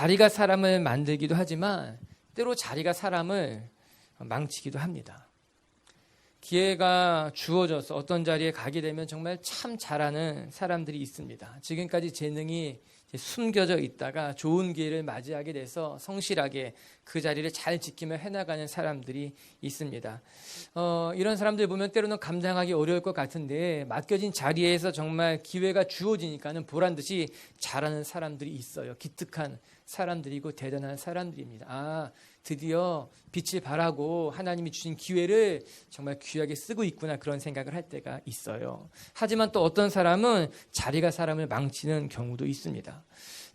자리가 사람을 만들기도 하지만 때로 자리가 사람을 망치기도 합니다. 기회가 주어져서 어떤 자리에 가게 되면 정말 참 잘하는 사람들이 있습니다. 지금까지 재능이 숨겨져 있다가 좋은 기회를 맞이하게 돼서 성실하게 그 자리를 잘 지키며 해나가는 사람들이 있습니다. 이런 사람들 보면 때로는 감당하기 어려울 것 같은데 맡겨진 자리에서 정말 기회가 주어지니까는 보란듯이 잘하는 사람들이 있어요. 기특한 사람들이고 대단한 사람들입니다. 드디어 빛을 발하고 하나님이 주신 기회를 정말 귀하게 쓰고 있구나, 그런 생각을 할 때가 있어요. 하지만 또 어떤 사람은 자리가 사람을 망치는 경우도 있습니다.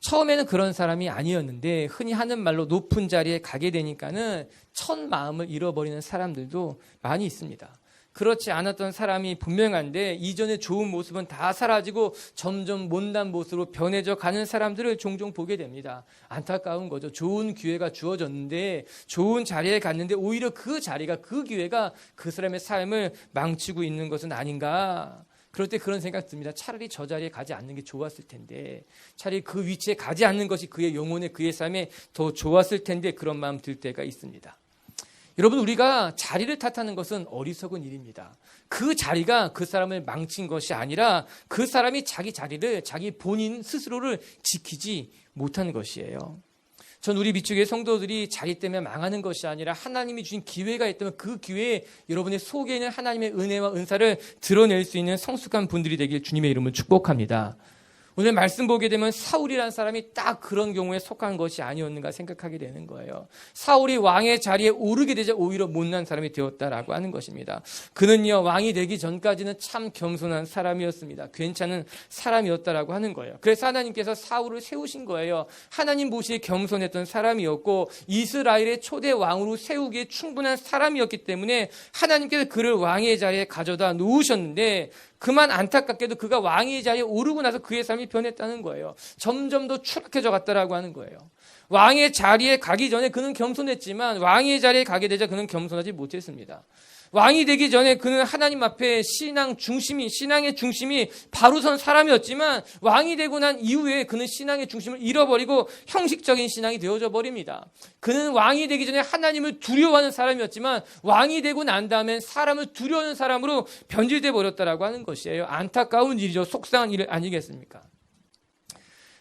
처음에는 그런 사람이 아니었는데 흔히 하는 말로 높은 자리에 가게 되니까는 첫 마음을 잃어버리는 사람들도 많이 있습니다. 그렇지 않았던 사람이 분명한데 이전의 좋은 모습은 다 사라지고 점점 못난 모습으로 변해져 가는 사람들을 종종 보게 됩니다. 안타까운 거죠. 좋은 기회가 주어졌는데, 좋은 자리에 갔는데 오히려 그 자리가, 그 기회가 그 사람의 삶을 망치고 있는 것은 아닌가. 그럴 때 그런 생각 듭니다. 차라리 저 자리에 가지 않는 게 좋았을 텐데, 차라리 그 위치에 가지 않는 것이 그의 영혼에, 그의 삶에 더 좋았을 텐데, 그런 마음 들 때가 있습니다. 여러분, 우리가 자리를 탓하는 것은 어리석은 일입니다. 그 자리가 그 사람을 망친 것이 아니라 그 사람이 자기 자리를, 자기 본인 스스로를 지키지 못한 것이에요. 전 우리 밑쪽의 성도들이 자리 때문에 망하는 것이 아니라 하나님이 주신 기회가 있다면 그 기회에 여러분의 속에 있는 하나님의 은혜와 은사를 드러낼 수 있는 성숙한 분들이 되길 주님의 이름으로 축복합니다. 오늘 말씀 보게 되면 사울이라는 사람이 딱 그런 경우에 속한 것이 아니었는가 생각하게 되는 거예요. 사울이 왕의 자리에 오르게 되자 오히려 못난 사람이 되었다라고 하는 것입니다. 그는요, 왕이 되기 전까지는 참 겸손한 사람이었습니다. 괜찮은 사람이었다라고 하는 거예요. 그래서 하나님께서 사울을 세우신 거예요. 하나님 보시기에 겸손했던 사람이었고 이스라엘의 초대 왕으로 세우기에 충분한 사람이었기 때문에 하나님께서 그를 왕의 자리에 가져다 놓으셨는데, 그만 안타깝게도 그가 왕의 자리에 오르고 나서 그의 삶이 변했다는 거예요. 점점 더 추락해져 갔다라고 하는 거예요. 왕의 자리에 가기 전에 그는 겸손했지만 왕의 자리에 가게 되자 그는 겸손하지 못했습니다. 왕이 되기 전에 그는 하나님 앞에 신앙의 중심이 바로 선 사람이었지만 왕이 되고 난 이후에 그는 신앙의 중심을 잃어버리고 형식적인 신앙이 되어져 버립니다. 그는 왕이 되기 전에 하나님을 두려워하는 사람이었지만 왕이 되고 난 다음엔 사람을 두려워하는 사람으로 변질돼 버렸다라고 하는 것이에요. 안타까운 일이죠. 속상한 일 아니겠습니까?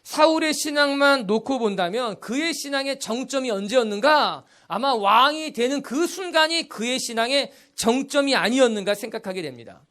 사울의 신앙만 놓고 본다면 그의 신앙의 정점이 언제였는가? 아마 왕이 되는 그 순간이 그의 신앙의 정점이 아니었는가 생각하게 됩니다.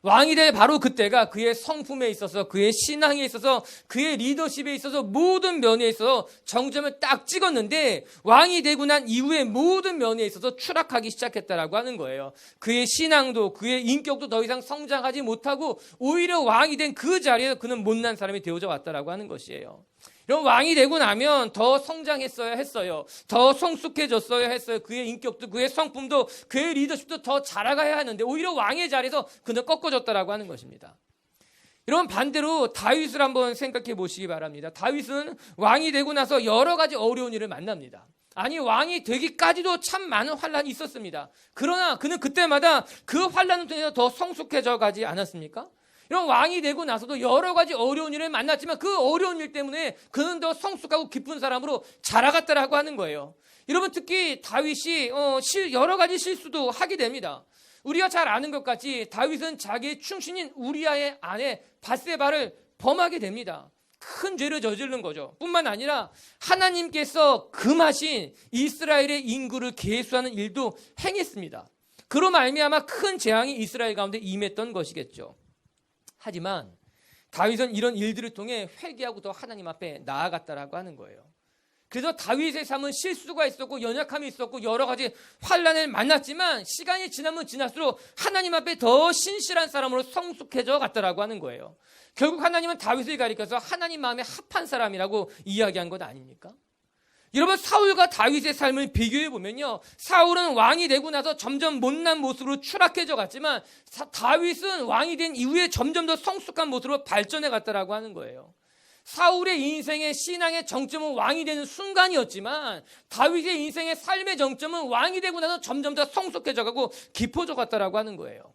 왕이 될 바로 그때가 그의 성품에 있어서, 그의 신앙에 있어서, 그의 리더십에 있어서 모든 면에 있어서 정점을 딱 찍었는데 왕이 되고 난 이후에 모든 면에 있어서 추락하기 시작했다라고 하는 거예요. 그의 신앙도 그의 인격도 더 이상 성장하지 못하고 오히려 왕이 된 그 자리에서 그는 못난 사람이 되어져 왔다라고 하는 것이에요. 이런 왕이 되고 나면 더 성장했어야 했어요. 더 성숙해졌어야 했어요. 그의 인격도, 그의 성품도, 그의 리더십도 더 자라가야 하는데 오히려 왕의 자리에서 그는 꺾어졌다라고 하는 것입니다. 이런 반대로 다윗을 한번 생각해 보시기 바랍니다. 다윗은 왕이 되고 나서 여러 가지 어려운 일을 만납니다. 아니, 왕이 되기까지도 참 많은 환란이 있었습니다. 그러나 그는 그때마다 그 환란을 통해서 더 성숙해져 가지 않았습니까? 이런 왕이 되고 나서도 여러 가지 어려운 일을 만났지만 그 어려운 일 때문에 그는 더 성숙하고 깊은 사람으로 자라갔다라고 하는 거예요. 여러분, 특히 다윗이 여러 가지 실수도 하게 됩니다. 우리가 잘 아는 것 같이 다윗은 자기의 충신인 우리아의 아내 밧세바를 범하게 됩니다. 큰 죄를 저지른 거죠. 뿐만 아니라 하나님께서 금하신 이스라엘의 인구를 계수하는 일도 행했습니다. 그로 말미암아 큰 재앙이 이스라엘 가운데 임했던 것이겠죠. 하지만 다윗은 이런 일들을 통해 회개하고 더 하나님 앞에 나아갔다라고 하는 거예요. 그래서 다윗의 삶은 실수가 있었고 연약함이 있었고 여러 가지 환난을 만났지만 시간이 지나면 지날수록 하나님 앞에 더 신실한 사람으로 성숙해져 갔다라고 하는 거예요. 결국 하나님은 다윗을 가리켜서 하나님 마음에 합한 사람이라고 이야기한 것 아닙니까? 여러분, 사울과 다윗의 삶을 비교해 보면요, 사울은 왕이 되고 나서 점점 못난 모습으로 추락해져 갔지만 다윗은 왕이 된 이후에 점점 더 성숙한 모습으로 발전해 갔다라고 하는 거예요. 사울의 인생의 신앙의 정점은 왕이 되는 순간이었지만 다윗의 인생의 삶의 정점은 왕이 되고 나서 점점 더 성숙해져 가고 깊어져 갔다라고 하는 거예요.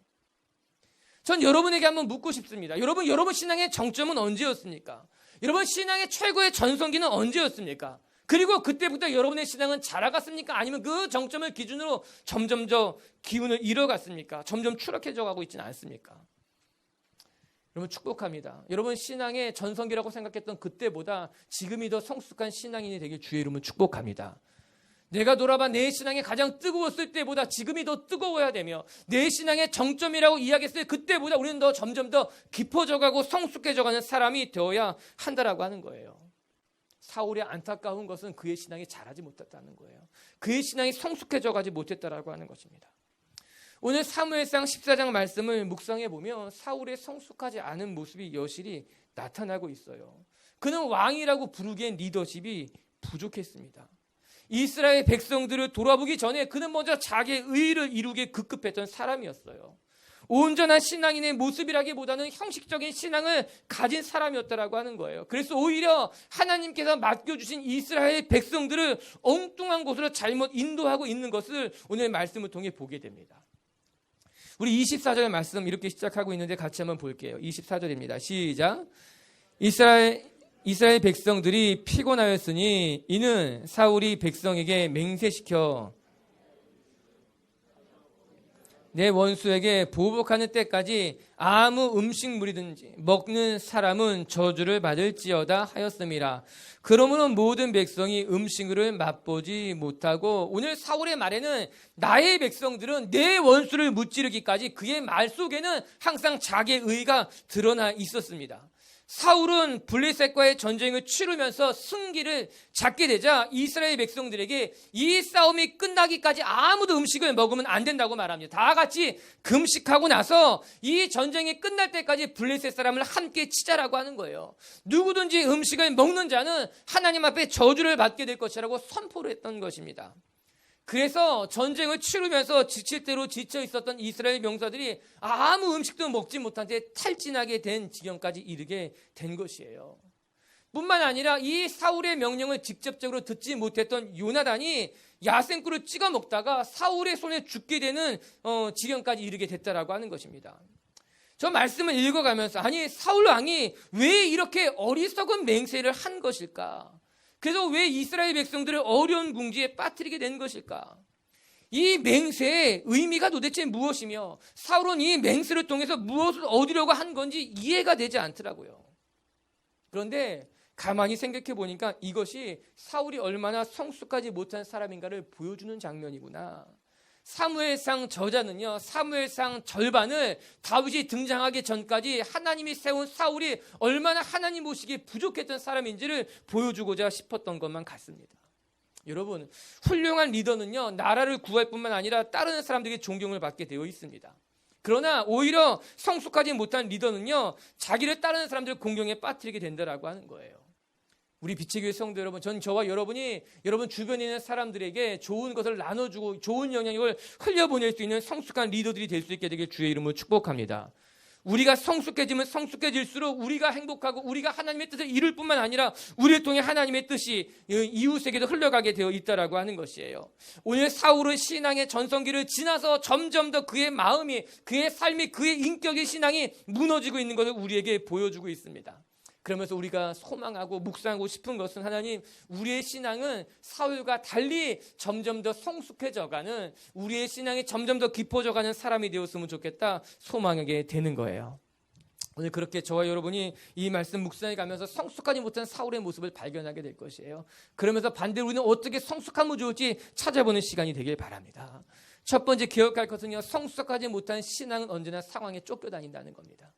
전 여러분에게 한번 묻고 싶습니다. 여러분 신앙의 정점은 언제였습니까? 여러분 신앙의 최고의 전성기는 언제였습니까? 그리고 그때부터 여러분의 신앙은 자라갔습니까? 아니면 그 정점을 기준으로 점점 더 기운을 잃어갔습니까? 점점 추락해져 가고 있지는 않습니까? 여러분 축복합니다. 여러분 신앙의 전성기라고 생각했던 그때보다 지금이 더 성숙한 신앙인이 되길 주의 이름으로 축복합니다. 내가 돌아봐 내 신앙이 가장 뜨거웠을 때보다 지금이 더 뜨거워야 되며, 내 신앙의 정점이라고 이야기했을 때 그때보다 우리는 더 점점 더 깊어져가고 성숙해져가는 사람이 되어야 한다라고 하는 거예요. 사울의 안타까운 것은 그의 신앙이 자라지 못했다는 거예요. 그의 신앙이 성숙해져가지 못했다라고 하는 것입니다. 오늘 사무엘상 14장 말씀을 묵상해 보면 사울의 성숙하지 않은 모습이 여실히 나타나고 있어요. 그는 왕이라고 부르기엔 리더십이 부족했습니다. 이스라엘 백성들을 돌아보기 전에 그는 먼저 자기의 의를 이루기에 급급했던 사람이었어요. 온전한 신앙인의 모습이라기보다는 형식적인 신앙을 가진 사람이었다라고 하는 거예요. 그래서 오히려 하나님께서 맡겨주신 이스라엘 백성들을 엉뚱한 곳으로 잘못 인도하고 있는 것을 오늘 말씀을 통해 보게 됩니다. 우리 24절 말씀 이렇게 시작하고 있는데 같이 한번 볼게요. 24절입니다. 시작. 이스라엘 백성들이 피곤하였으니 이는 사울이 백성에게 맹세시켜 내 원수에게 보복하는 때까지 아무 음식물이든지 먹는 사람은 저주를 받을지어다 하였음이라. 그러므로 모든 백성이 음식을 맛보지 못하고, 오늘 사울의 말에는 나의 백성들은 내 원수를 무찌르기까지 그의 말 속에는 항상 자기의 의가 드러나 있었습니다. 사울은 블레셋과의 전쟁을 치르면서 승기를 잡게 되자 이스라엘 백성들에게 이 싸움이 끝나기까지 아무도 음식을 먹으면 안 된다고 말합니다. 다 같이 금식하고 나서 이 전쟁이 끝날 때까지 블레셋 사람을 함께 치자라고 하는 거예요. 누구든지 음식을 먹는 자는 하나님 앞에 저주를 받게 될 것이라고 선포를 했던 것입니다. 그래서 전쟁을 치르면서 지칠 대로 지쳐 있었던 이스라엘 병사들이 아무 음식도 먹지 못한 채 탈진하게 된 지경까지 이르게 된 것이에요. 뿐만 아니라 이 사울의 명령을 직접적으로 듣지 못했던 요나단이 야생꿀을 찍어 먹다가 사울의 손에 죽게 되는 지경까지 이르게 됐다라고 하는 것입니다. 저 말씀을 읽어가면서 아니 사울 왕이 왜 이렇게 어리석은 맹세를 한 것일까? 그래서 왜 이스라엘 백성들을 어려운 궁지에 빠뜨리게 된 것일까? 이 맹세의 의미가 도대체 무엇이며 사울은 이 맹세를 통해서 무엇을 얻으려고 한 건지 이해가 되지 않더라고요. 그런데 가만히 생각해 보니까 이것이 사울이 얼마나 성숙하지 못한 사람인가를 보여주는 장면이구나. 사무엘상 저자는요, 사무엘상 절반을 다윗이 등장하기 전까지 하나님이 세운 사울이 얼마나 하나님 모시기에 부족했던 사람인지를 보여주고자 싶었던 것만 같습니다. 여러분, 훌륭한 리더는요, 나라를 구할 뿐만 아니라 따르는 사람들에게 존경을 받게 되어 있습니다. 그러나 오히려 성숙하지 못한 리더는요, 자기를 따르는 사람들을 공경에 빠뜨리게 된다라고 하는 거예요. 우리 빛의교회 성도 여러분, 전 저와 여러분이 여러분 주변에 있는 사람들에게 좋은 것을 나눠주고 좋은 영향력을 흘려보낼 수 있는 성숙한 리더들이 될 수 있게 되길 주의 이름으로 축복합니다. 우리가 성숙해지면 성숙해질수록 우리가 행복하고 우리가 하나님의 뜻을 이룰 뿐만 아니라 우리를 통해 하나님의 뜻이 이웃에게도 흘러가게 되어 있다라고 하는 것이에요. 오늘 사울은 신앙의 전성기를 지나서 점점 더 그의 마음이, 그의 삶이, 그의 인격의 신앙이 무너지고 있는 것을 우리에게 보여주고 있습니다. 그러면서 우리가 소망하고 묵상하고 싶은 것은 하나님, 우리의 신앙은 사울과 달리 점점 더 성숙해져가는, 우리의 신앙이 점점 더 깊어져가는 사람이 되었으면 좋겠다 소망하게 되는 거예요. 오늘 그렇게 저와 여러분이 이 말씀 묵상해 가면서 성숙하지 못한 사울의 모습을 발견하게 될 것이에요. 그러면서 반대로 우리는 어떻게 성숙하면 좋을지 찾아보는 시간이 되길 바랍니다. 첫 번째 기억할 것은요, 성숙하지 못한 신앙은 언제나 상황에 쫓겨다닌다는 겁니다.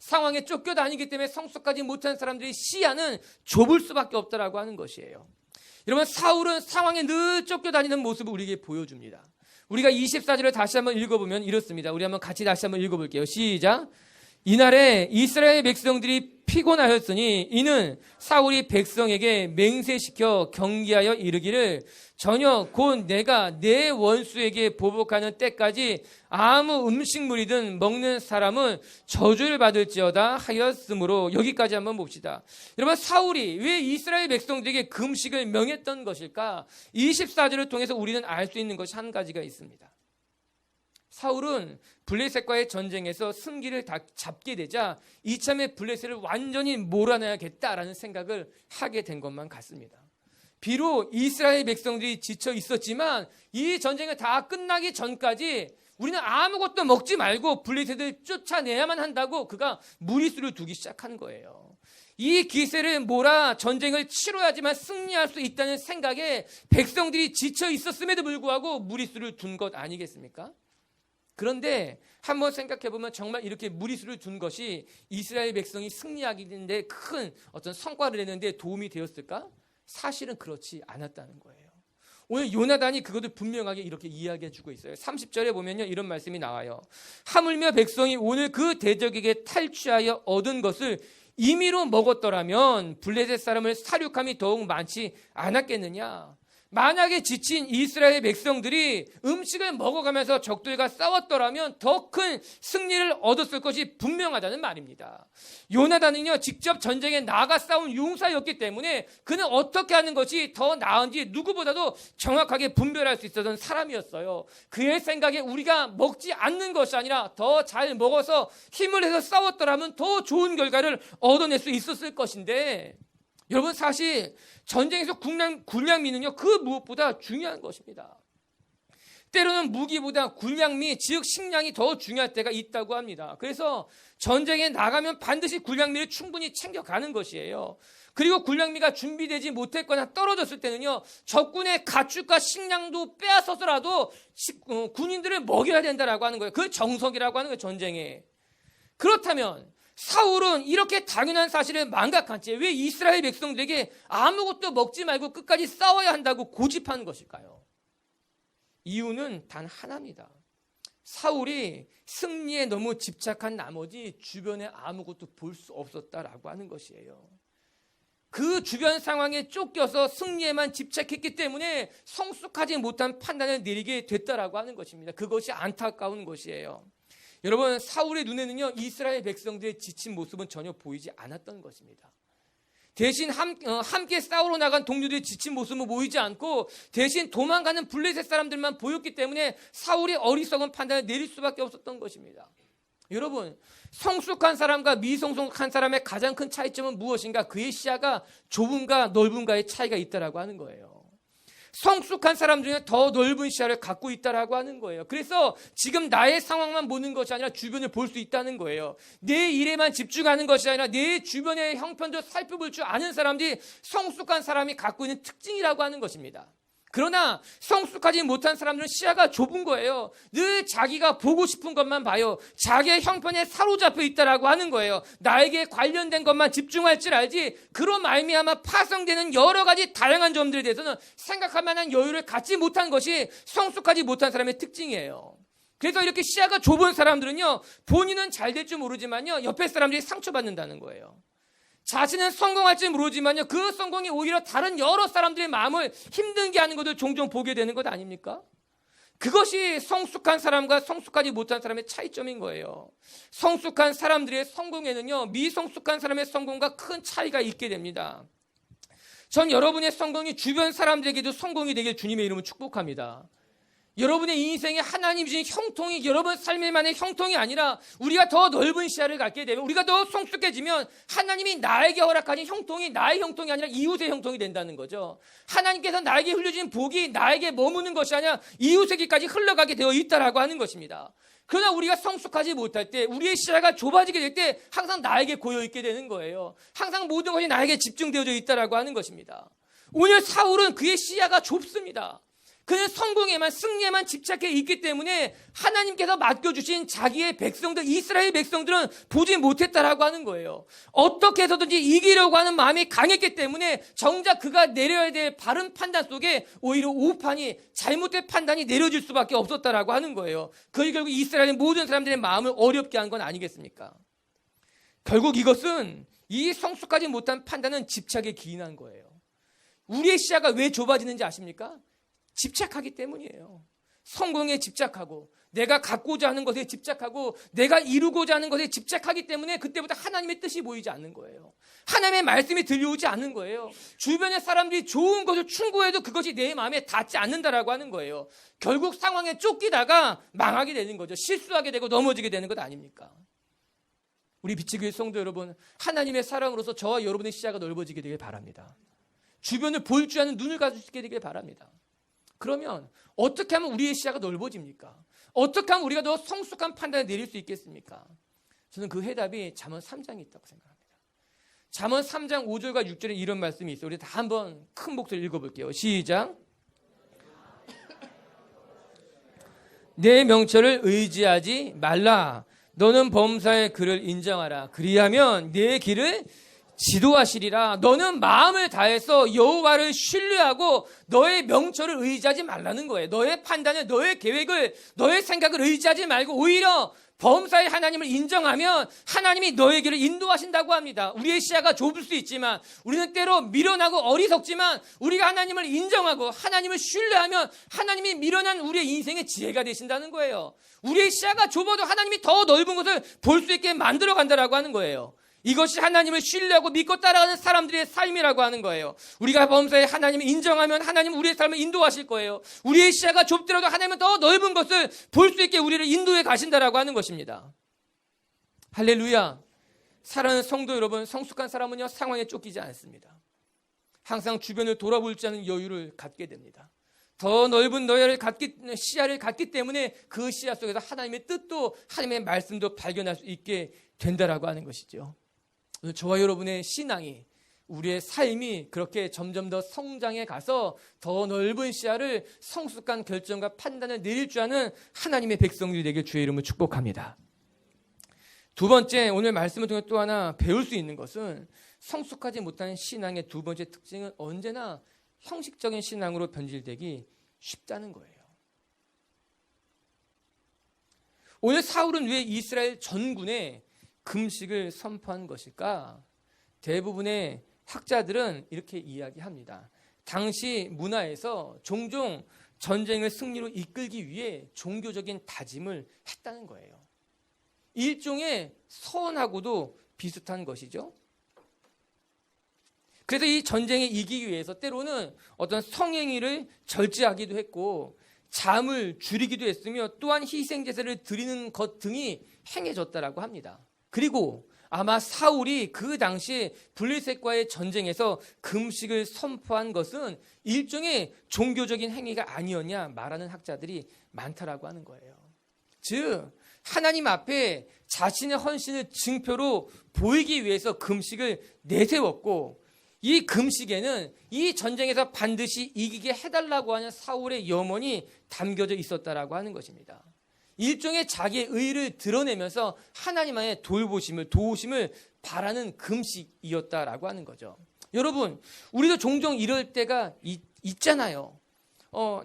상황에 쫓겨다니기 때문에 성숙하지 못한 사람들의 시야는 좁을 수밖에 없다라고 하는 것이에요. 여러분, 사울은 상황에 늘 쫓겨다니는 모습을 우리에게 보여줍니다. 우리가 24절을 다시 한번 읽어보면 이렇습니다. 우리 한번 같이 다시 한번 읽어볼게요. 시작. 이날에 이스라엘 백성들이 피곤하였으니 이는 사울이 백성에게 맹세시켜 경계하여 이르기를 저녁 곧 내가 내 원수에게 보복하는 때까지 아무 음식물이든 먹는 사람은 저주를 받을지어다 하였으므로. 여기까지 한번 봅시다. 여러분, 사울이 왜 이스라엘 백성들에게 금식을 명했던 것일까? 24절을 통해서 우리는 알 수 있는 것이 한 가지가 있습니다. 사울은 블레셋과의 전쟁에서 승기를 다 잡게 되자 이참에 블레셋을 완전히 몰아내야겠다라는 생각을 하게 된 것만 같습니다. 비록 이스라엘 백성들이 지쳐 있었지만 이 전쟁이 다 끝나기 전까지 우리는 아무것도 먹지 말고 블레셋을 쫓아내야만 한다고 그가 무리수를 두기 시작한 거예요. 이 기세를 몰아 전쟁을 치러야지만 승리할 수 있다는 생각에 백성들이 지쳐 있었음에도 불구하고 무리수를 둔 것 아니겠습니까? 그런데 한번 생각해보면 정말 이렇게 무리수를 둔 것이 이스라엘 백성이 승리하기는데 큰 어떤 성과를 내는데 도움이 되었을까? 사실은 그렇지 않았다는 거예요. 오늘 요나단이 그것을 분명하게 이렇게 이야기해주고 있어요. 30절에 보면요, 이런 말씀이 나와요. 하물며 백성이 오늘 그 대적에게 탈취하여 얻은 것을 임의로 먹었더라면 블레셋 사람을 사륙함이 더욱 많지 않았겠느냐. 만약에 지친 이스라엘 백성들이 음식을 먹어가면서 적들과 싸웠더라면 더 큰 승리를 얻었을 것이 분명하다는 말입니다. 요나단은요, 직접 전쟁에 나가 싸운 용사였기 때문에 그는 어떻게 하는 것이 더 나은지 누구보다도 정확하게 분별할 수 있었던 사람이었어요. 그의 생각에 우리가 먹지 않는 것이 아니라 더 잘 먹어서 힘을 내서 싸웠더라면 더 좋은 결과를 얻어낼 수 있었을 것인데, 여러분 사실 전쟁에서 군량미는요, 그 무엇보다 중요한 것입니다. 때로는 무기보다 군량미, 즉 식량이 더 중요할 때가 있다고 합니다. 그래서 전쟁에 나가면 반드시 군량미를 충분히 챙겨가는 것이에요. 그리고 군량미가 준비되지 못했거나 떨어졌을 때는요, 적군의 가축과 식량도 빼앗아서라도 군인들을 먹여야 된다라고 하는 거예요. 그 정석이라고 하는 거예요, 전쟁에. 그렇다면 사울은 이렇게 당연한 사실을 망각한 채 왜 이스라엘 백성들에게 아무것도 먹지 말고 끝까지 싸워야 한다고 고집하는 것일까요? 이유는 단 하나입니다. 사울이 승리에 너무 집착한 나머지 주변에 아무것도 볼 수 없었다라고 하는 것이에요. 그 주변 상황에 쫓겨서 승리에만 집착했기 때문에 성숙하지 못한 판단을 내리게 됐다라고 하는 것입니다. 그것이 안타까운 것이에요. 여러분, 사울의 눈에는요, 이스라엘 백성들의 지친 모습은 전혀 보이지 않았던 것입니다. 대신 함께 싸우러 나간 동료들의 지친 모습은 보이지 않고 대신 도망가는 블레셋 사람들만 보였기 때문에 사울이 어리석은 판단을 내릴 수밖에 없었던 것입니다. 여러분, 성숙한 사람과 미성숙한 사람의 가장 큰 차이점은 무엇인가? 그의 시야가 좁은가 넓은가의 차이가 있다라고 하는 거예요. 성숙한 사람 중에 더 넓은 시야를 갖고 있다라고 하는 거예요. 그래서 지금 나의 상황만 보는 것이 아니라 주변을 볼 수 있다는 거예요. 내 일에만 집중하는 것이 아니라 내 주변의 형편도 살펴볼 줄 아는 사람들이 성숙한 사람이 갖고 있는 특징이라고 하는 것입니다. 그러나 성숙하지 못한 사람들은 시야가 좁은 거예요. 늘 자기가 보고 싶은 것만 봐요. 자기의 형편에 사로잡혀 있다라고 하는 거예요. 나에게 관련된 것만 집중할 줄 알지 그로 말미암아 파생되는 여러 가지 다양한 점들에 대해서는 생각할 만한 여유를 갖지 못한 것이 성숙하지 못한 사람의 특징이에요. 그래서 이렇게 시야가 좁은 사람들은요, 본인은 잘 될 줄 모르지만요, 옆에 사람들이 상처받는다는 거예요. 자신은 성공할지 모르지만요, 그 성공이 오히려 다른 여러 사람들의 마음을 힘들게 하는 것을 종종 보게 되는 것 아닙니까? 그것이 성숙한 사람과 성숙하지 못한 사람의 차이점인 거예요. 성숙한 사람들의 성공에는요, 미성숙한 사람의 성공과 큰 차이가 있게 됩니다. 전 여러분의 성공이 주변 사람들에게도 성공이 되길 주님의 이름으로 축복합니다. 여러분의 인생에 하나님 주신 형통이 여러분 삶에만의 형통이 아니라 우리가 더 넓은 시야를 갖게 되면, 우리가 더 성숙해지면 하나님이 나에게 허락하신 형통이 나의 형통이 아니라 이웃의 형통이 된다는 거죠. 하나님께서 나에게 흘려주신 복이 나에게 머무는 것이 아니라 이웃에게까지 흘러가게 되어 있다라고 하는 것입니다. 그러나 우리가 성숙하지 못할 때, 우리의 시야가 좁아지게 될 때 항상 나에게 고여있게 되는 거예요. 항상 모든 것이 나에게 집중되어져 있다라고 하는 것입니다. 오늘 사울은 그의 시야가 좁습니다. 그는 성공에만, 승리에만 집착해 있기 때문에 하나님께서 맡겨주신 자기의 백성들, 이스라엘 백성들은 보지 못했다라고 하는 거예요. 어떻게 해서든지 이기려고 하는 마음이 강했기 때문에 정작 그가 내려야 될 바른 판단 속에 오히려 오판이, 잘못된 판단이 내려질 수밖에 없었다라고 하는 거예요. 그게 결국 이스라엘의 모든 사람들의 마음을 어렵게 한 건 아니겠습니까? 결국 이것은, 이 성숙하지 못한 판단은 집착에 기인한 거예요. 우리의 시야가 왜 좁아지는지 아십니까? 집착하기 때문이에요. 성공에 집착하고, 내가 갖고자 하는 것에 집착하고, 내가 이루고자 하는 것에 집착하기 때문에 그때부터 하나님의 뜻이 보이지 않는 거예요. 하나님의 말씀이 들려오지 않는 거예요. 주변의 사람들이 좋은 것을 충고해도 그것이 내 마음에 닿지 않는다라고 하는 거예요. 결국 상황에 쫓기다가 망하게 되는 거죠. 실수하게 되고 넘어지게 되는 것 아닙니까? 우리 빛의 교회 성도 여러분, 하나님의 사람으로서 저와 여러분의 시야가 넓어지게 되길 바랍니다. 주변을 볼 줄 아는 눈을 가질 수 있게 되길 바랍니다. 그러면 어떻게 하면 우리의 시야가 넓어집니까? 어떻게 하면 우리가 더 성숙한 판단을 내릴 수 있겠습니까? 저는 그 해답이 잠언 3장에 있다고 생각합니다. 잠언 3장 5절과 6절에 이런 말씀이 있어요. 우리 다 한번 큰 목소리로 읽어볼게요. 시작. 내 명철을 의지하지 말라. 너는 범사의 그를 인정하라. 그리하면 내 길을 지도하시리라. 너는 마음을 다해서 여호와를 신뢰하고 너의 명철을 의지하지 말라는 거예요. 너의 판단을, 너의 계획을, 너의 생각을 의지하지 말고 오히려 범사의 하나님을 인정하면 하나님이 너의 길을 인도하신다고 합니다. 우리의 시야가 좁을 수 있지만, 우리는 때로 미련하고 어리석지만 우리가 하나님을 인정하고 하나님을 신뢰하면 하나님이 미련한 우리의 인생의 지혜가 되신다는 거예요. 우리의 시야가 좁아도 하나님이 더 넓은 것을 볼 수 있게 만들어 간다라고 하는 거예요. 이것이 하나님을 신뢰하고 믿고 따라가는 사람들의 삶이라고 하는 거예요. 우리가 범사에 하나님을 인정하면 하나님은 우리의 삶을 인도하실 거예요. 우리의 시야가 좁더라도 하나님은 더 넓은 것을 볼 수 있게 우리를 인도해 가신다라고 하는 것입니다. 할렐루야. 사랑하는 성도 여러분, 성숙한 사람은요, 상황에 쫓기지 않습니다. 항상 주변을 돌아볼 줄 아는 여유를 갖게 됩니다. 더 넓은 시야를 갖기 때문에 그 시야 속에서 하나님의 뜻도 하나님의 말씀도 발견할 수 있게 된다라고 하는 것이죠. 저와 여러분의 신앙이, 우리의 삶이 그렇게 점점 더 성장해 가서 더 넓은 시야를, 성숙한 결정과 판단을 내릴 줄 아는 하나님의 백성들이 되길 주의 이름으로 축복합니다. 두 번째, 오늘 말씀을 통해 또 하나 배울 수 있는 것은 성숙하지 못한 신앙의 두 번째 특징은 언제나 형식적인 신앙으로 변질되기 쉽다는 거예요. 오늘 사울은 왜 이스라엘 전군에 금식을 선포한 것일까? 대부분의 학자들은 이렇게 이야기합니다. 당시 문화에서 종종 전쟁을 승리로 이끌기 위해 종교적인 다짐을 했다는 거예요. 일종의 서원하고도 비슷한 것이죠. 그래서 이 전쟁에 이기기 위해서 때로는 어떤 성행위를 절제하기도 했고 잠을 줄이기도 했으며 또한 희생제사를 드리는 것 등이 행해졌다라고 합니다. 그리고 아마 사울이 그 당시에 블레셋과의 전쟁에서 금식을 선포한 것은 일종의 종교적인 행위가 아니었냐 말하는 학자들이 많다라고 하는 거예요. 즉 하나님 앞에 자신의 헌신을 증표로 보이기 위해서 금식을 내세웠고, 이 금식에는 이 전쟁에서 반드시 이기게 해달라고 하는 사울의 염원이 담겨져 있었다라고 하는 것입니다. 일종의 자기의 의를 드러내면서 하나님 안에 도우심을 바라는 금식이었다라고 하는 거죠. 여러분, 우리도 종종 이럴 때가 있잖아요.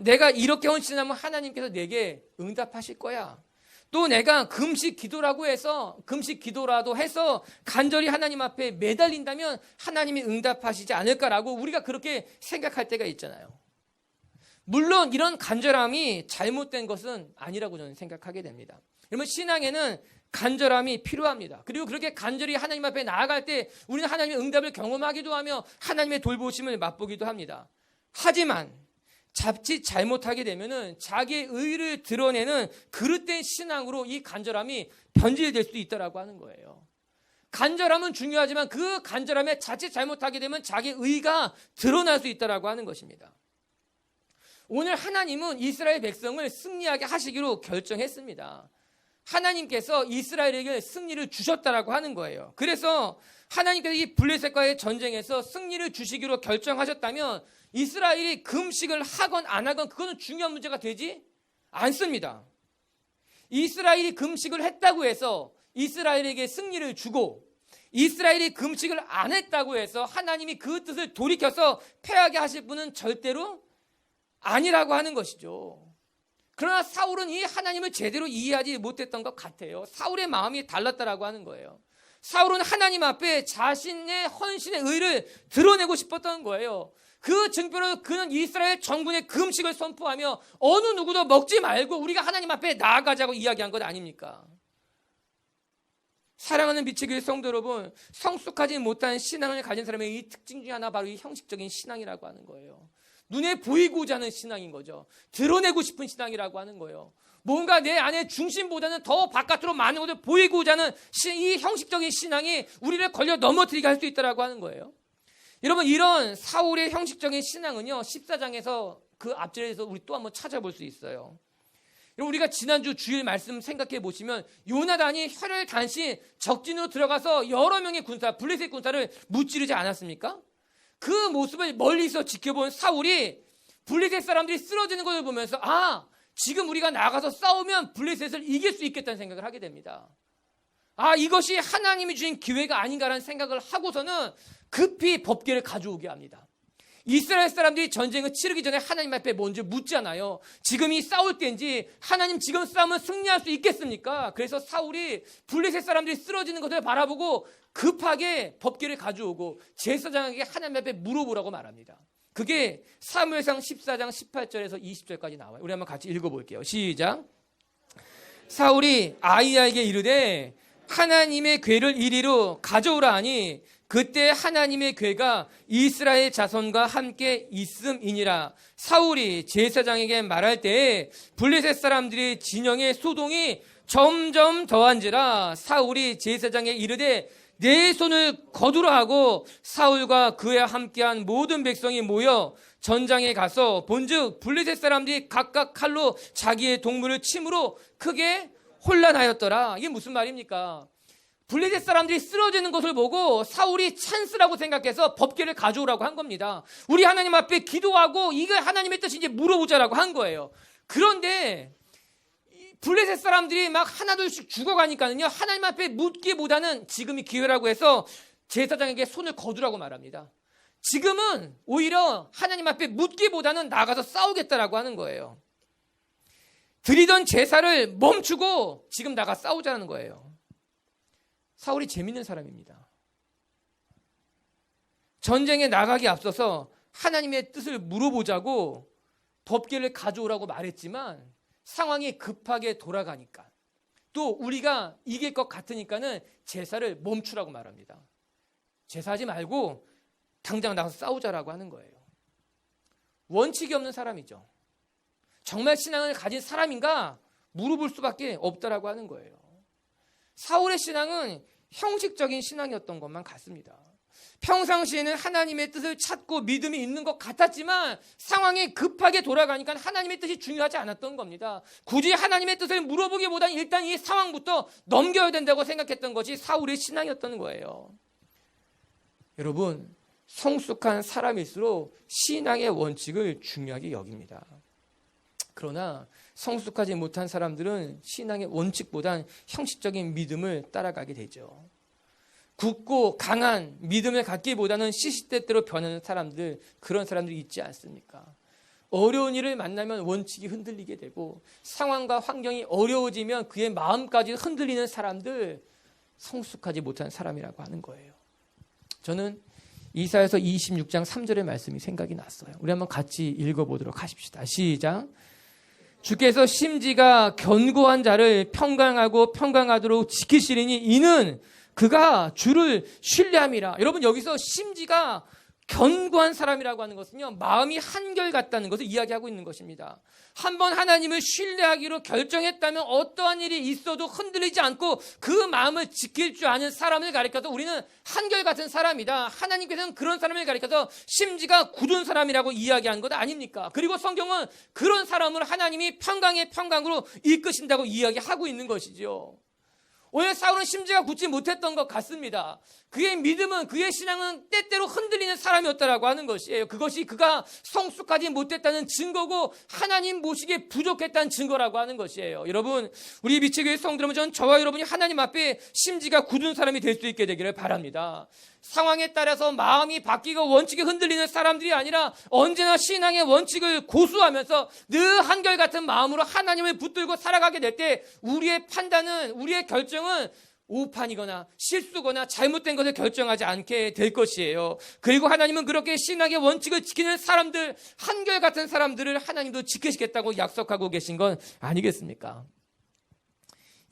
내가 이렇게 헌신하면 하나님께서 내게 응답하실 거야. 또 내가 금식 기도라도 해서 간절히 하나님 앞에 매달린다면 하나님이 응답하시지 않을까라고 우리가 그렇게 생각할 때가 있잖아요. 물론 이런 간절함이 잘못된 것은 아니라고 저는 생각하게 됩니다. 여러분, 신앙에는 간절함이 필요합니다. 그리고 그렇게 간절히 하나님 앞에 나아갈 때 우리는 하나님의 응답을 경험하기도 하며 하나님의 돌보심을 맛보기도 합니다. 하지만 자칫 잘못하게 되면은 자기의 의를 드러내는 그릇된 신앙으로 이 간절함이 변질될 수 있다라고 하는 거예요. 간절함은 중요하지만 그 간절함에 자칫 잘못하게 되면 자기의 의가 드러날 수 있다라고 하는 것입니다. 오늘 하나님은 이스라엘 백성을 승리하게 하시기로 결정했습니다. 하나님께서 이스라엘에게 승리를 주셨다라고 하는 거예요. 그래서 하나님께서 이 블레셋과의 전쟁에서 승리를 주시기로 결정하셨다면 이스라엘이 금식을 하건 안 하건 그거는 중요한 문제가 되지 않습니다. 이스라엘이 금식을 했다고 해서 이스라엘에게 승리를 주고, 이스라엘이 금식을 안 했다고 해서 하나님이 그 뜻을 돌이켜서 패하게 하실 분은 절대로 아니라고 하는 것이죠. 그러나 사울은 이 하나님을 제대로 이해하지 못했던 것 같아요. 사울의 마음이 달랐다라고 하는 거예요. 사울은 하나님 앞에 자신의 헌신의 의를 드러내고 싶었던 거예요. 그 증표로 그는 이스라엘 전군의 금식을 선포하며 어느 누구도 먹지 말고 우리가 하나님 앞에 나아가자고 이야기한 것 아닙니까? 사랑하는 빛의 교회 성도 여러분, 성숙하지 못한 신앙을 가진 사람의 이 특징 중에 하나, 바로 이 형식적인 신앙이라고 하는 거예요. 눈에 보이고자 하는 신앙인 거죠. 드러내고 싶은 신앙이라고 하는 거예요. 뭔가 내 안에 중심보다는 더 바깥으로 많은 것을 보이고자 하는 이 형식적인 신앙이 우리를 걸려 넘어뜨리게 할 수 있다고 하는 거예요. 여러분, 이런 사울의 형식적인 신앙은요, 14장에서 그 앞절에서 우리 또 한번 찾아볼 수 있어요. 여러분, 우리가 지난주 주일 말씀 생각해 보시면 요나단이 혈혈 단신 적진으로 들어가서 여러 명의 군사, 블레셋 군사를 무찌르지 않았습니까? 그 모습을 멀리서 지켜본 사울이 블레셋 사람들이 쓰러지는 것을 보면서 지금 우리가 나가서 싸우면 블레셋을 이길 수 있겠다는 생각을 하게 됩니다. 이것이 하나님이 주신 기회가 아닌가라는 생각을 하고서는 급히 법궤를 가져오게 합니다. 이스라엘 사람들이 전쟁을 치르기 전에 하나님 앞에 먼저 묻잖아요. 지금이 싸울 때인지, 하나님 지금 싸우면 승리할 수 있겠습니까? 그래서 사울이 블레셋 사람들이 쓰러지는 것을 바라보고 급하게 법궤를 가져오고 제사장에게 하나님 앞에 물어보라고 말합니다. 그게 사무엘상 14장 18절에서 20절까지 나와요. 우리 한번 같이 읽어볼게요. 시작. 사울이 아히야에게 이르되 하나님의 궤를 이리로 가져오라 하니 그때 하나님의 궤가 이스라엘 자손과 함께 있음이니라. 사울이 제사장에게 말할 때에 블레셋 사람들의 진영의 소동이 점점 더한지라. 사울이 제사장에 이르되 내 손을 거두라 하고 사울과 그와 함께한 모든 백성이 모여 전장에 가서 본즉 블레셋 사람들이 각각 칼로 자기의 동물을 침으로 크게 혼란하였더라. 이게 무슨 말입니까? 블레셋 사람들이 쓰러지는 것을 보고 사울이 찬스라고 생각해서 법궤를 가져오라고 한 겁니다. 우리 하나님 앞에 기도하고 이게 하나님의 뜻인지 물어보자라고 한 거예요. 그런데 블레셋 사람들이 막 하나둘씩 죽어가니까는요, 하나님 앞에 묻기보다는 지금이 기회라고 해서 제사장에게 손을 거두라고 말합니다. 지금은 오히려 하나님 앞에 묻기보다는 나가서 싸우겠다라고 하는 거예요. 드리던 제사를 멈추고 지금 나가 싸우자는 거예요. 사울이 재밌는 사람입니다. 전쟁에 나가기 앞서서 하나님의 뜻을 물어보자고 법궤를 가져오라고 말했지만 상황이 급하게 돌아가니까, 또 우리가 이길 것 같으니까는 제사를 멈추라고 말합니다. 제사하지 말고 당장 나가서 싸우자라고 하는 거예요. 원칙이 없는 사람이죠. 정말 신앙을 가진 사람인가 물어볼 수밖에 없다라고 하는 거예요. 사울의 신앙은 형식적인 신앙이었던 것만 같습니다. 평상시에는 하나님의 뜻을 찾고 믿음이 있는 것 같았지만 상황이 급하게 돌아가니까 하나님의 뜻이 중요하지 않았던 겁니다. 굳이 하나님의 뜻을 물어보기보다는 일단 이 상황부터 넘겨야 된다고 생각했던 것이 사울의 신앙이었던 거예요. 여러분, 성숙한 사람일수록 신앙의 원칙을 중요하게 여깁니다. 그러나 성숙하지 못한 사람들은 신앙의 원칙보단 형식적인 믿음을 따라가게 되죠. 굳고 강한 믿음을 갖기보다는 시시때때로 변하는 사람들, 그런 사람들이 있지 않습니까? 어려운 일을 만나면 원칙이 흔들리게 되고 상황과 환경이 어려워지면 그의 마음까지 흔들리는 사람들, 성숙하지 못한 사람이라고 하는 거예요. 저는 이사야서 26장 3절의 말씀이 생각이 났어요. 우리 한번 같이 읽어보도록 하십시다. 시작. 주께서 심지가 견고한 자를 평강하고 평강하도록 지키시리니 이는 그가 주를 신뢰함이라. 여러분, 여기서 심지가 견고한 사람이라고 하는 것은요, 마음이 한결같다는 것을 이야기하고 있는 것입니다. 한번 하나님을 신뢰하기로 결정했다면 어떠한 일이 있어도 흔들리지 않고 그 마음을 지킬 줄 아는 사람을 가리켜서 우리는 한결같은 사람이다. 하나님께서는 그런 사람을 가리켜서 심지가 굳은 사람이라고 이야기한 것 아닙니까? 그리고 성경은 그런 사람을 하나님이 평강의 평강으로 이끄신다고 이야기하고 있는 것이죠. 오늘 사울은 심지가 굳지 못했던 것 같습니다. 그의 믿음은, 그의 신앙은 때때로 흔들리는 사람이었다라고 하는 것이에요. 그것이 그가 성숙하지 못했다는 증거고 하나님 모시기에 부족했다는 증거라고 하는 것이에요. 여러분, 우리 미치교회 성도 여러분, 전 저와 여러분이 하나님 앞에 심지가 굳은 사람이 될 수 있게 되기를 바랍니다. 상황에 따라서 마음이 바뀌고 원칙이 흔들리는 사람들이 아니라 언제나 신앙의 원칙을 고수하면서 늘 한결같은 마음으로 하나님을 붙들고 살아가게 될 때 우리의 판단은, 우리의 결정은 오판이거나 실수거나 잘못된 것을 결정하지 않게 될 것이에요. 그리고 하나님은 그렇게 신앙의 원칙을 지키는 사람들, 한결같은 사람들을 하나님도 지키시겠다고 약속하고 계신 건 아니겠습니까?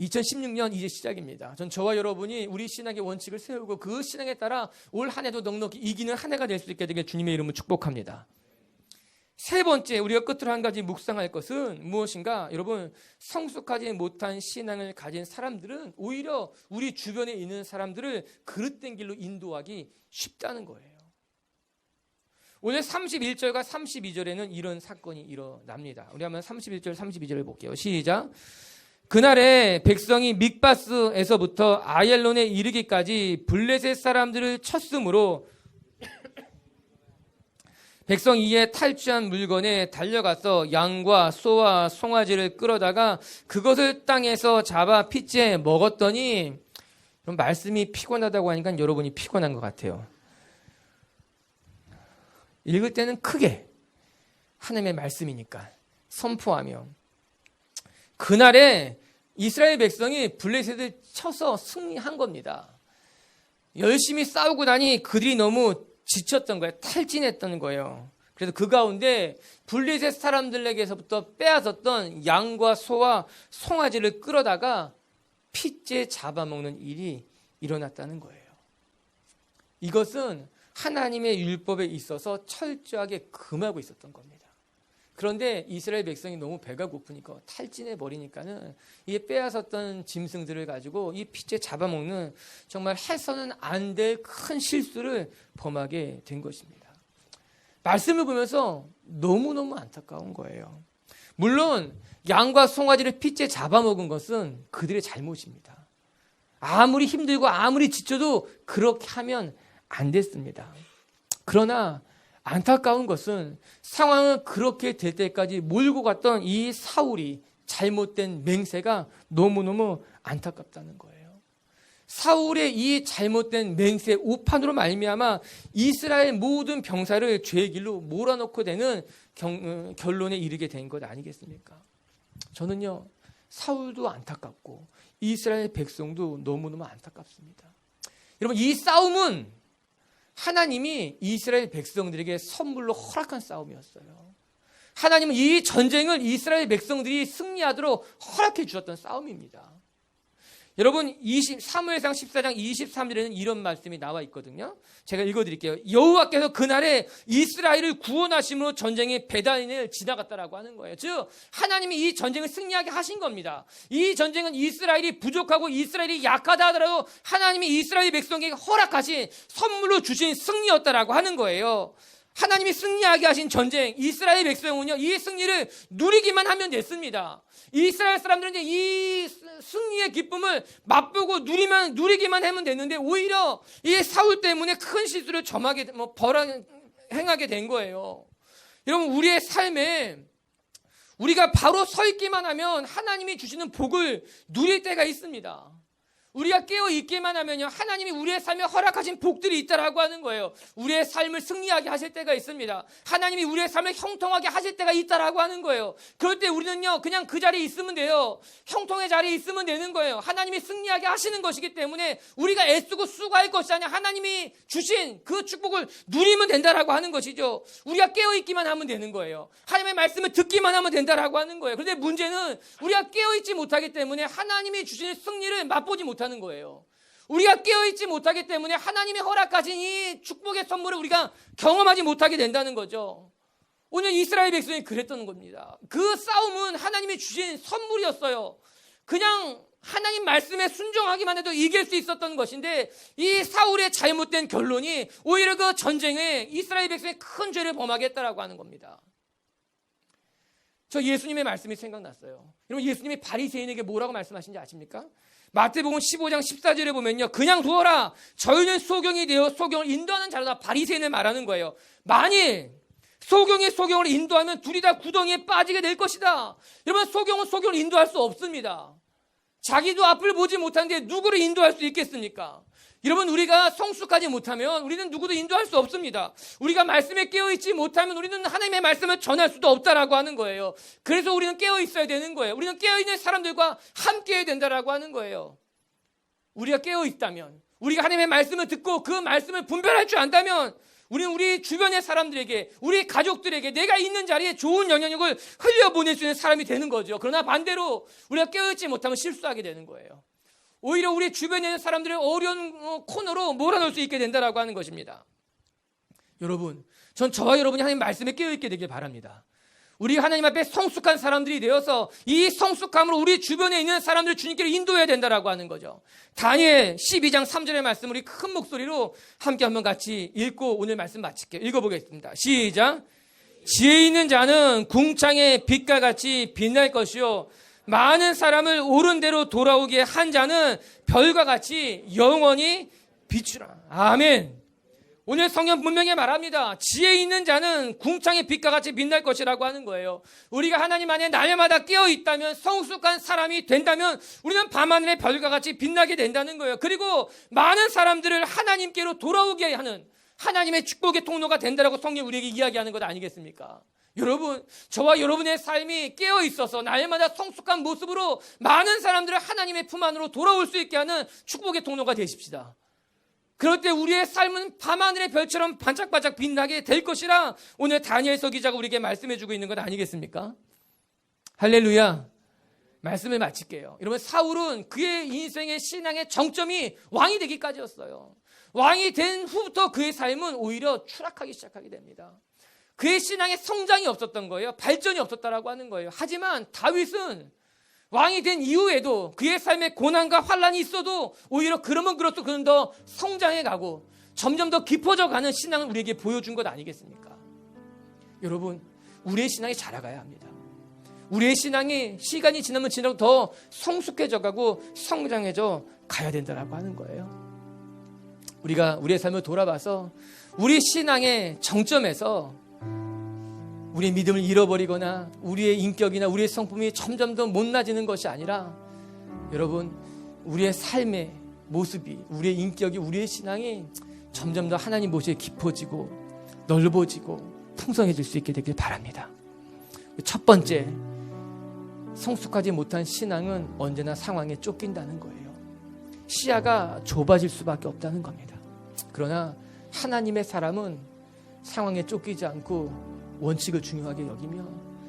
2016년 이제 시작입니다. 전 저와 여러분이 우리 신앙의 원칙을 세우고 그 신앙에 따라 올 한 해도 넉넉히 이기는 한 해가 될 수 있게 되길 주님의 이름으로 축복합니다. 세 번째, 우리가 끝으로 한 가지 묵상할 것은 무엇인가? 여러분, 성숙하지 못한 신앙을 가진 사람들은 오히려 우리 주변에 있는 사람들을 그릇된 길로 인도하기 쉽다는 거예요. 오늘 31절과 32절에는 이런 사건이 일어납니다. 우리 한번 31절, 32절을 볼게요. 시작. 그날에 백성이 믹바스에서부터 아얄론에 이르기까지 블레셋 사람들을 쳤으므로 백성 이에 탈취한 물건에 달려가서 양과 소와 송아지를 끌어다가 그것을 땅에서 잡아 핏째 먹었더니, 말씀이 피곤하다고 하니까 여러분이 피곤한 것 같아요. 읽을 때는 크게 하나님의 말씀이니까 선포하며, 그날에 이스라엘 백성이 블레셋을 쳐서 승리한 겁니다. 열심히 싸우고 나니 그들이 너무 지쳤던 거예요. 탈진했던 거예요. 그래서 그 가운데 블레셋 사람들에게서부터 빼앗았던 양과 소와 송아지를 끌어다가 핏째 잡아먹는 일이 일어났다는 거예요. 이것은 하나님의 율법에 있어서 철저하게 금하고 있었던 겁니다. 그런데 이스라엘 백성이 너무 배가 고프니까 탈진해 버리니까는 이 빼앗았던 짐승들을 가지고 이 핏째 잡아먹는 정말 해서는 안 될 큰 실수를 범하게 된 것입니다. 말씀을 보면서 너무너무 안타까운 거예요. 물론 양과 송아지를 핏째 잡아먹은 것은 그들의 잘못입니다. 아무리 힘들고 아무리 지쳐도 그렇게 하면 안 됐습니다. 그러나 안타까운 것은 상황은 그렇게 될 때까지 몰고 갔던 이 사울이 잘못된 맹세가 너무너무 안타깝다는 거예요. 사울의 이 잘못된 맹세 오판으로 말미암아 이스라엘 모든 병사를 죄의 길로 몰아넣고 되는 결론에 이르게 된 것 아니겠습니까? 저는요, 사울도 안타깝고 이스라엘 백성도 너무너무 안타깝습니다. 여러분, 이 싸움은 하나님이 이스라엘 백성들에게 선물로 허락한 싸움이었어요. 하나님은 이 전쟁을 이스라엘 백성들이 승리하도록 허락해 주셨던 싸움입니다. 여러분, 사무엘상 14장 23절에는 이런 말씀이 나와 있거든요. 제가 읽어드릴게요. 여호와께서 그날에 이스라엘을 구원하심으로 전쟁의 베다인을 지나갔다라고 하는 거예요. 즉 하나님이 이 전쟁을 승리하게 하신 겁니다. 이 전쟁은 이스라엘이 부족하고 이스라엘이 약하다 하더라도 하나님이 이스라엘 백성에게 허락하신 선물로 주신 승리였다라고 하는 거예요. 하나님이 승리하게 하신 전쟁, 이스라엘 백성은요, 이 승리를 누리기만 하면 됐습니다. 이스라엘 사람들은 이제 이 승리의 기쁨을 맛보고 누리기만 하면 됐는데, 오히려 이 사울 때문에 큰 실수를 행하게 된 거예요. 여러분, 우리의 삶에 우리가 바로 서 있기만 하면 하나님이 주시는 복을 누릴 때가 있습니다. 우리가 깨어 있기만 하면요, 하나님이 우리의 삶에 허락하신 복들이 있다라고 하는 거예요. 우리의 삶을 승리하게 하실 때가 있습니다. 하나님이 우리의 삶을 형통하게 하실 때가 있다라고 하는 거예요. 그럴 때 우리는요, 그냥 그 자리에 있으면 돼요. 형통의 자리에 있으면 되는 거예요. 하나님이 승리하게 하시는 것이기 때문에 우리가 애쓰고 수고할 것이 아니라 하나님이 주신 그 축복을 누리면 된다라고 하는 것이죠. 우리가 깨어 있기만 하면 되는 거예요. 하나님의 말씀을 듣기만 하면 된다라고 하는 거예요. 그런데 문제는 우리가 깨어 있지 못하기 때문에 하나님이 주신 승리를 맛보지 못하는 거예요. 우리가 깨어있지 못하기 때문에 하나님이 허락하신 이 축복의 선물을 우리가 경험하지 못하게 된다는 거죠. 오늘 이스라엘 백성이 그랬던 겁니다. 그 싸움은 하나님이 주신 선물이었어요. 그냥 하나님 말씀에 순종하기만 해도 이길 수 있었던 것인데, 이 사울의 잘못된 결론이 오히려 그 전쟁에 이스라엘 백성이 큰 죄를 범하게 했다라고 하는 겁니다. 저 예수님의 말씀이 생각났어요. 여러분, 예수님이 바리새인에게 뭐라고 말씀하신지 아십니까? 마태복음 15장 14절에 보면요, 그냥 두어라. 저희는 소경이 되어 소경을 인도하는 자로다. 바리새인을 말하는 거예요. 만일 소경이 소경을 인도하면 둘이 다 구덩이에 빠지게 될 것이다. 여러분, 소경은 소경을 인도할 수 없습니다. 자기도 앞을 보지 못하는데 누구를 인도할 수 있겠습니까? 여러분, 우리가 성숙하지 못하면 우리는 누구도 인도할 수 없습니다. 우리가 말씀에 깨어있지 못하면 우리는 하나님의 말씀을 전할 수도 없다라고 하는 거예요. 그래서 우리는 깨어있어야 되는 거예요. 우리는 깨어있는 사람들과 함께 해야 된다라고 하는 거예요. 우리가 깨어있다면, 우리가 하나님의 말씀을 듣고 그 말씀을 분별할 줄 안다면, 우리는 우리 주변의 사람들에게, 우리 가족들에게 내가 있는 자리에 좋은 영향력을 흘려보낼 수 있는 사람이 되는 거죠. 그러나 반대로 우리가 깨어있지 못하면 실수하게 되는 거예요. 오히려 우리 주변에 있는 사람들을 어려운 코너로 몰아넣을 수 있게 된다라고 하는 것입니다. 여러분, 전 저와 여러분이 하나님 말씀에 깨어있게 되길 바랍니다. 우리 하나님 앞에 성숙한 사람들이 되어서 이 성숙함으로 우리 주변에 있는 사람들을 주님께로 인도해야 된다라고 하는 거죠. 다니엘 12장 3절의 말씀 우리 큰 목소리로 함께 한번 같이 읽고 오늘 말씀 마칠게요. 읽어보겠습니다. 시작. 지혜 있는 자는 궁창의 빛과 같이 빛날 것이요 많은 사람을 옳은 대로 돌아오게 한 자는 별과 같이 영원히 비추라. 아멘. 오늘 성경 분명히 말합니다. 지혜 있는 자는 궁창의 빛과 같이 빛날 것이라고 하는 거예요. 우리가 하나님 안에 날마다 깨어 있다면, 성숙한 사람이 된다면 우리는 밤하늘의 별과 같이 빛나게 된다는 거예요. 그리고 많은 사람들을 하나님께로 돌아오게 하는 하나님의 축복의 통로가 된다라고 성경이 우리에게 이야기하는 것 아니겠습니까? 여러분, 저와 여러분의 삶이 깨어 있어서 날마다 성숙한 모습으로 많은 사람들을 하나님의 품 안으로 돌아올 수 있게 하는 축복의 통로가 되십시다. 그럴 때 우리의 삶은 밤하늘의 별처럼 반짝반짝 빛나게 될 것이라 오늘 다니엘서 기자가 우리에게 말씀해 주고 있는 것 아니겠습니까? 할렐루야. 말씀을 마칠게요. 여러분, 사울은 그의 인생의 신앙의 정점이 왕이 되기까지였어요. 왕이 된 후부터 그의 삶은 오히려 추락하기 시작하게 됩니다. 그의 신앙의 성장이 없었던 거예요. 발전이 없었다라고 하는 거예요. 하지만 다윗은 왕이 된 이후에도 그의 삶에 고난과 환란이 있어도 오히려 그러면 그럴수록 그는 더 성장해 가고 점점 더 깊어져 가는 신앙을 우리에게 보여준 것 아니겠습니까? 여러분, 우리의 신앙이 자라가야 합니다. 우리의 신앙이 시간이 지나면 지날수록 더 성숙해져 가고 성장해져 가야 된다라고 하는 거예요. 우리가 우리의 삶을 돌아봐서 우리 신앙의 정점에서 우리의 믿음을 잃어버리거나 우리의 인격이나 우리의 성품이 점점 더 못나지는 것이 아니라 여러분, 우리의 삶의 모습이, 우리의 인격이, 우리의 신앙이 점점 더 하나님 모습에 깊어지고 넓어지고 풍성해질 수 있게 되길 바랍니다. 첫 번째, 성숙하지 못한 신앙은 언제나 상황에 쫓긴다는 거예요. 시야가 좁아질 수밖에 없다는 겁니다. 그러나 하나님의 사람은 상황에 쫓기지 않고 원칙을 중요하게 여기며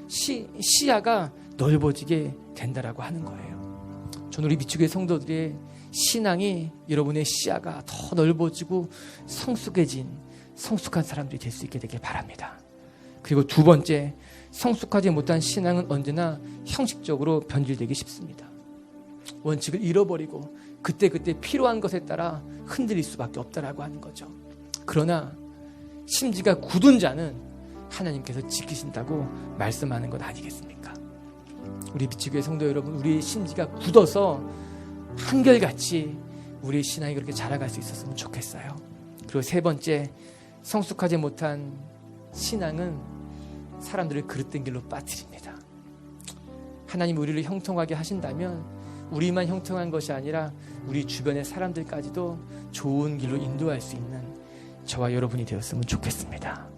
시야가 넓어지게 된다라고 하는 거예요. 저는 우리 미추교회 성도들의 신앙이 여러분의 시야가 더 넓어지고 성숙해진 성숙한 사람들이 될 수 있게 되길 바랍니다. 그리고 두 번째, 성숙하지 못한 신앙은 언제나 형식적으로 변질되기 쉽습니다. 원칙을 잃어버리고 그때그때 필요한 것에 따라 흔들릴 수밖에 없다라고 하는 거죠. 그러나 심지가 굳은 자는 하나님께서 지키신다고 말씀하는 것 아니겠습니까? 우리 미치교회 성도 여러분, 우리의 심지가 굳어서 한결같이 우리의 신앙이 그렇게 자라갈 수 있었으면 좋겠어요. 그리고 세 번째, 성숙하지 못한 신앙은 사람들을 그릇된 길로 빠뜨립니다. 하나님 우리를 형통하게 하신다면 우리만 형통한 것이 아니라 우리 주변의 사람들까지도 좋은 길로 인도할 수 있는 저와 여러분이 되었으면 좋겠습니다.